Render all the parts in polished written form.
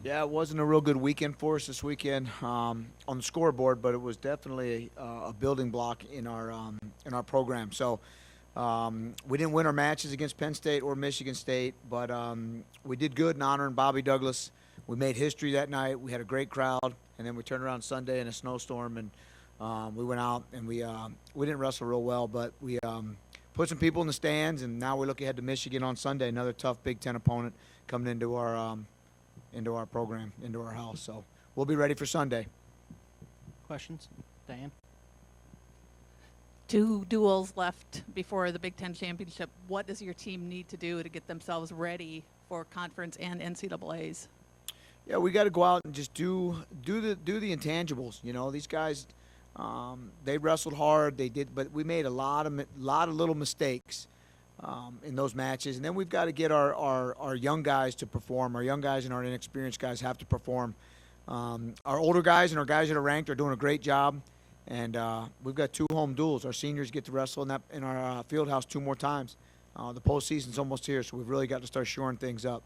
Yeah, it wasn't a real good weekend for us this weekend on the scoreboard, but it was definitely a building block in our program. So we didn't win our matches against Penn State or Michigan State, but we did good in honoring Bobby Douglas. We made history that night. We had a great crowd, and then we turned around Sunday in a snowstorm, and we went out and we didn't wrestle real well, but we put some people in the stands, and now we look ahead to Michigan on Sunday, another tough Big Ten opponent coming into our program, into our house. So we'll be ready for Sunday. Questions? Diane? Two duels left before the Big Ten championship. What does your team need to do to get themselves ready for conference and NCAAs? Yeah, we got to go out and just do the intangibles. You know, these guys, they wrestled hard. They did, but we made a lot of little mistakes in those matches. And then we've got to get our young guys to perform. Our young guys and our inexperienced guys have to perform. Our older guys and our guys that are ranked are doing a great job. And we've got 2 home duels. Our seniors get to wrestle in our field house 2 more times. The postseason's almost here, so we've really got to start shoring things up.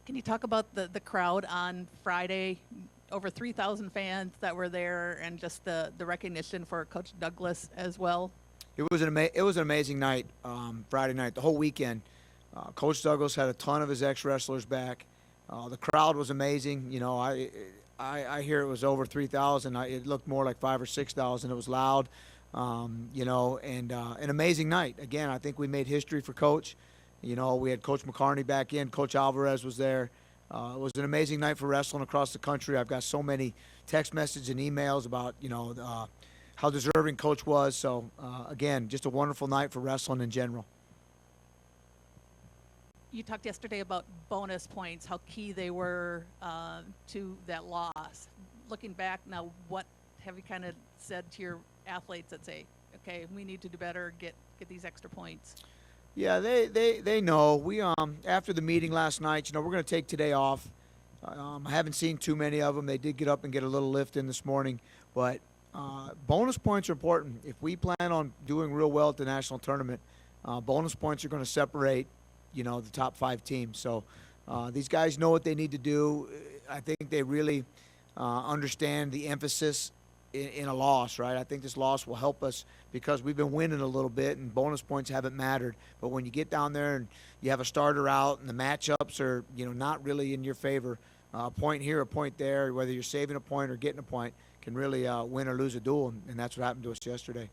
Can you talk about the crowd on Friday? Over 3,000 fans that were there, and just the recognition for Coach Douglas as well. It was an amazing night, Friday night, the whole weekend. Coach Douglas had a ton of his ex-wrestlers back. The crowd was amazing. You know, I hear it was over 3,000. It looked more like 5,000 or 6,000. It was loud, you know, and an amazing night. Again, I think we made history for Coach. You know, we had Coach McCarney back in. Coach Alvarez was there. It was an amazing night for wrestling across the country. I've got so many text messages and emails about, you know, how deserving Coach was. So, again, just a wonderful night for wrestling in general. You talked yesterday about bonus points, how key they were to that loss. Looking back now, what have you kind of said to your athletes that say, okay, we need to do better, get these extra points? Yeah, they know. We after the meeting last night, you know, we're going to take today off. I haven't seen too many of them. They did get up and get a little lift in this morning, but bonus points are important. If we plan on doing real well at the national tournament, bonus points are going to separate, you know, the top 5 teams. So these guys know what they need to do. I think they really understand the emphasis in a loss, right? I think this loss will help us because we've been winning a little bit and bonus points haven't mattered. But when you get down there and you have a starter out and the matchups are, you know, not really in your favor, a point here, a point there, whether you're saving a point or getting a point, can really win or lose a duel, and that's what happened to us yesterday.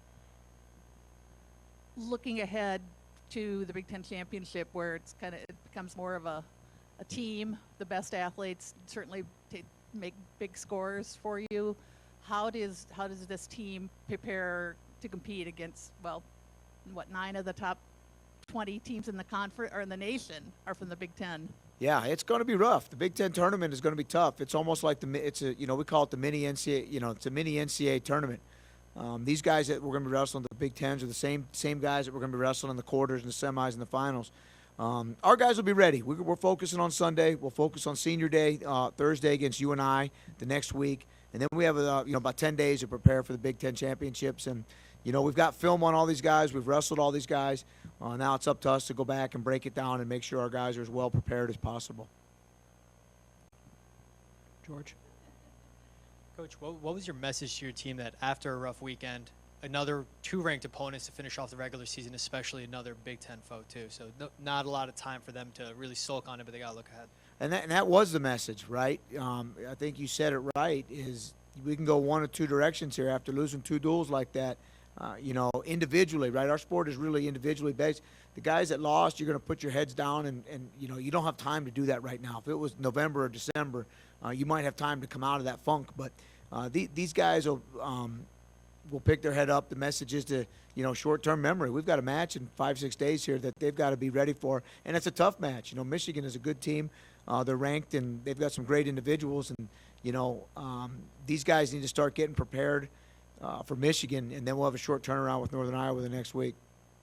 Looking ahead to the Big Ten championship, where it becomes more of a team, the best athletes certainly make big scores for you. How does this team prepare to compete against, well, 9 of the top 20 teams in the conference or in the nation are from the Big Ten? Yeah, it's going to be rough. The Big Ten tournament is going to be tough. It's almost like we call it the mini NCAA. You know, it's a mini NCAA tournament. These guys that we're going to be wrestling the Big Tens are the same guys that we're going to be wrestling in the quarters and the semis and the finals. Our guys will be ready. We're focusing on Sunday. We'll focus on Senior Day, Thursday against UNI the next week. And then we have about 10 days to prepare for the Big Ten championships. And, you know, we've got film on all these guys. We've wrestled all these guys. Now it's up to us to go back and break it down and make sure our guys are as well prepared as possible. George? Coach, what was your message to your team that after a rough weekend, another 2 ranked opponents to finish off the regular season, especially another Big Ten foe too? So not a lot of time for them to really sulk on it, but they got to look ahead. And that was the message, right? I think you said it right, is we can go one or two directions here after losing 2 duels like that, you know, individually, right? Our sport is really individually based. The guys that lost, you're going to put your heads down and, you know, you don't have time to do that right now. If it was November or December, you might have time to come out of that funk. But these guys will pick their head up. The message is to, you know, short-term memory. We've got a match in 5-6 days here that they've got to be ready for, and it's a tough match. You know, Michigan is a good team. They're ranked, and they've got some great individuals. And, you know, these guys need to start getting prepared for Michigan, and then we'll have a short turnaround with Northern Iowa the next week.